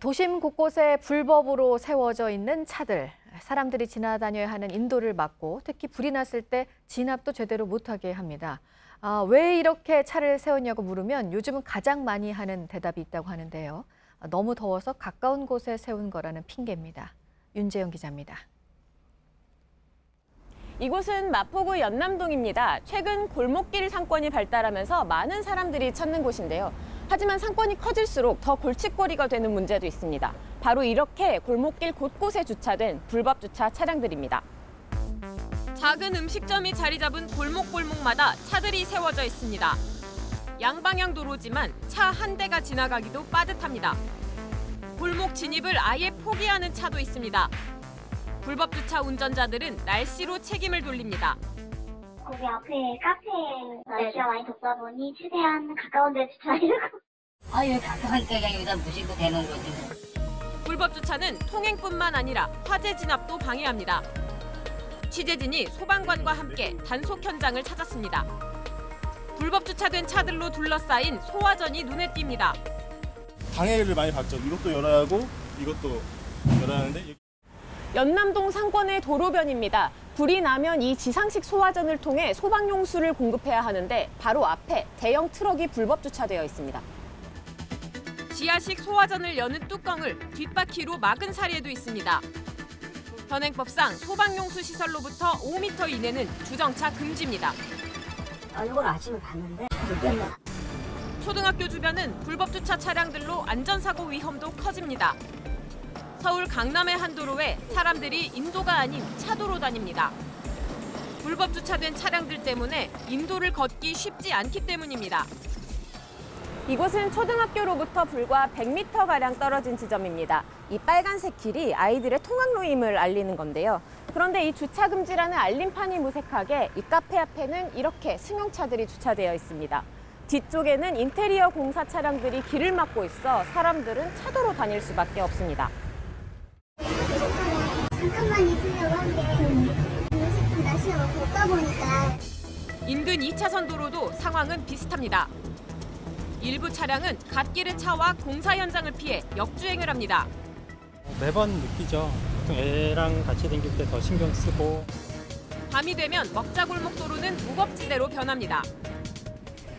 도심 곳곳에 불법으로 세워져 있는 차들. 사람들이 지나다녀야 하는 인도를 막고 특히 불이 났을 때 진압도 제대로 못하게 합니다. 왜 이렇게 차를 세웠냐고 물으면 요즘은 가장 많이 하는 대답이 있다고 하는데요. 너무 더워서 가까운 곳에 세운 거라는 핑계입니다. 윤재영 기자입니다. 이곳은 마포구 연남동입니다. 최근 골목길 상권이 발달하면서 많은 사람들이 찾는 곳인데요. 하지만 상권이 커질수록 더 골칫거리가 되는 문제도 있습니다. 바로 이렇게 골목길 곳곳에 주차된 불법 주차 차량들입니다. 작은 음식점이 자리 잡은 골목골목마다 차들이 세워져 있습니다. 양방향 도로지만 차 한 대가 지나가기도 빠듯합니다. 골목 진입을 아예 포기하는 차도 있습니다. 불법 주차 운전자들은 날씨로 책임을 돌립니다. 거기 앞에 카페에 날씨가 많이 덥다 보니 최대한 가까운 데 주차하려고. 왜 가까운 데가 여기다 무시고 되는 거지. 불법 주차는 통행뿐만 아니라 화재 진압도 방해합니다. 취재진이 소방관과 함께 단속 현장을 찾았습니다. 불법 주차된 차들로 둘러싸인 소화전이 눈에 띕니다. 방해를 많이 받죠. 이것도 열어야 하고 이것도 열어야 하는데. 연남동 상권의 도로변입니다. 불이 나면 이 지상식 소화전을 통해 소방용수를 공급해야 하는데 바로 앞에 대형 트럭이 불법 주차되어 있습니다. 지하식 소화전을 여는 뚜껑을 뒷바퀴로 막은 사례도 있습니다. 현행법상 소방용수 시설로부터 5m 이내는 주정차 금지입니다. 이걸 아침에 봤는데 뺐네. 초등학교 주변은 불법 주차 차량들로 안전사고 위험도 커집니다. 서울 강남의 한 도로에 사람들이 인도가 아닌 차도로 다닙니다. 불법 주차된 차량들 때문에 인도를 걷기 쉽지 않기 때문입니다. 이곳은 초등학교로부터 불과 100m가량 떨어진 지점입니다. 이 빨간색 길이 아이들의 통학로임을 알리는 건데요. 그런데 이 주차 금지라는 알림판이 무색하게 이 카페 앞에는 이렇게 승용차들이 주차되어 있습니다. 뒤쪽에는 인테리어 공사 차량들이 길을 막고 있어 사람들은 차도로 다닐 수밖에 없습니다. 잠깐만 있으려고 한 게 요새 날씨가 너무 덥다 보니까. 인근 2차선 도로도 상황은 비슷합니다. 일부 차량은 갓길의 차와 공사 현장을 피해 역주행을 합니다. 매번 느끼죠. 보통 애랑 같이 다닐 때 더 신경 쓰고. 밤이 되면 먹자골목 도로는 무법지대로 변합니다.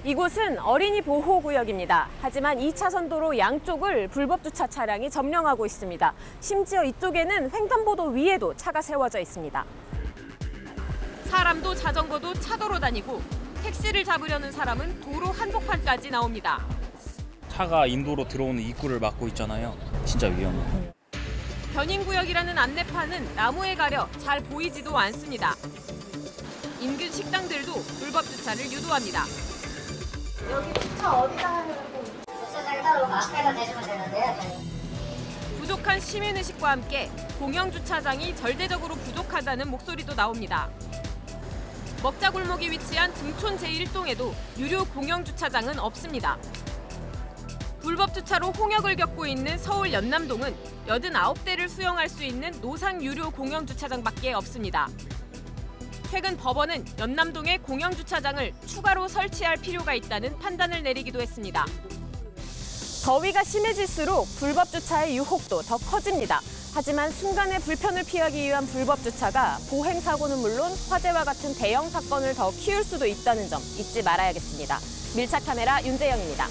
이곳은 어린이 보호구역입니다. 하지만 2차선 도로 양쪽을 불법 주차 차량이 점령하고 있습니다. 심지어 이쪽에는 횡단보도 위에도 차가 세워져 있습니다. 사람도 자전거도 차도로 다니고 택시를 잡으려는 사람은 도로 한복판까지 나옵니다. 차가 인도로 들어오는 입구를 막고 있잖아요. 진짜 위험해요. 견인구역이라는 안내판은 나무에 가려 잘 보이지도 않습니다. 인근 식당들도 불법 주차를 유도합니다. 여기 주차 어디다 하냐고. 주차장에 따로 앞에다 대주면 되는데요. 부족한 시민의식과 함께 공영 주차장이 절대적으로 부족하다는 목소리도 나옵니다. 먹자골목이 위치한 등촌 제1동에도 유료 공영 주차장은 없습니다. 불법 주차로 홍역을 겪고 있는 서울 연남동은 89대를 수용할 수 있는 노상 유료 공영 주차장밖에 없습니다. 최근 법원은 연남동의 공영 주차장을 추가로 설치할 필요가 있다는 판단을 내리기도 했습니다. 더위가 심해질수록 불법 주차의 유혹도 더 커집니다. 하지만 순간의 불편을 피하기 위한 불법 주차가 보행 사고는 물론 화재와 같은 대형 사건을 더 키울 수도 있다는 점 잊지 말아야겠습니다. 밀착 카메라 윤재영입니다.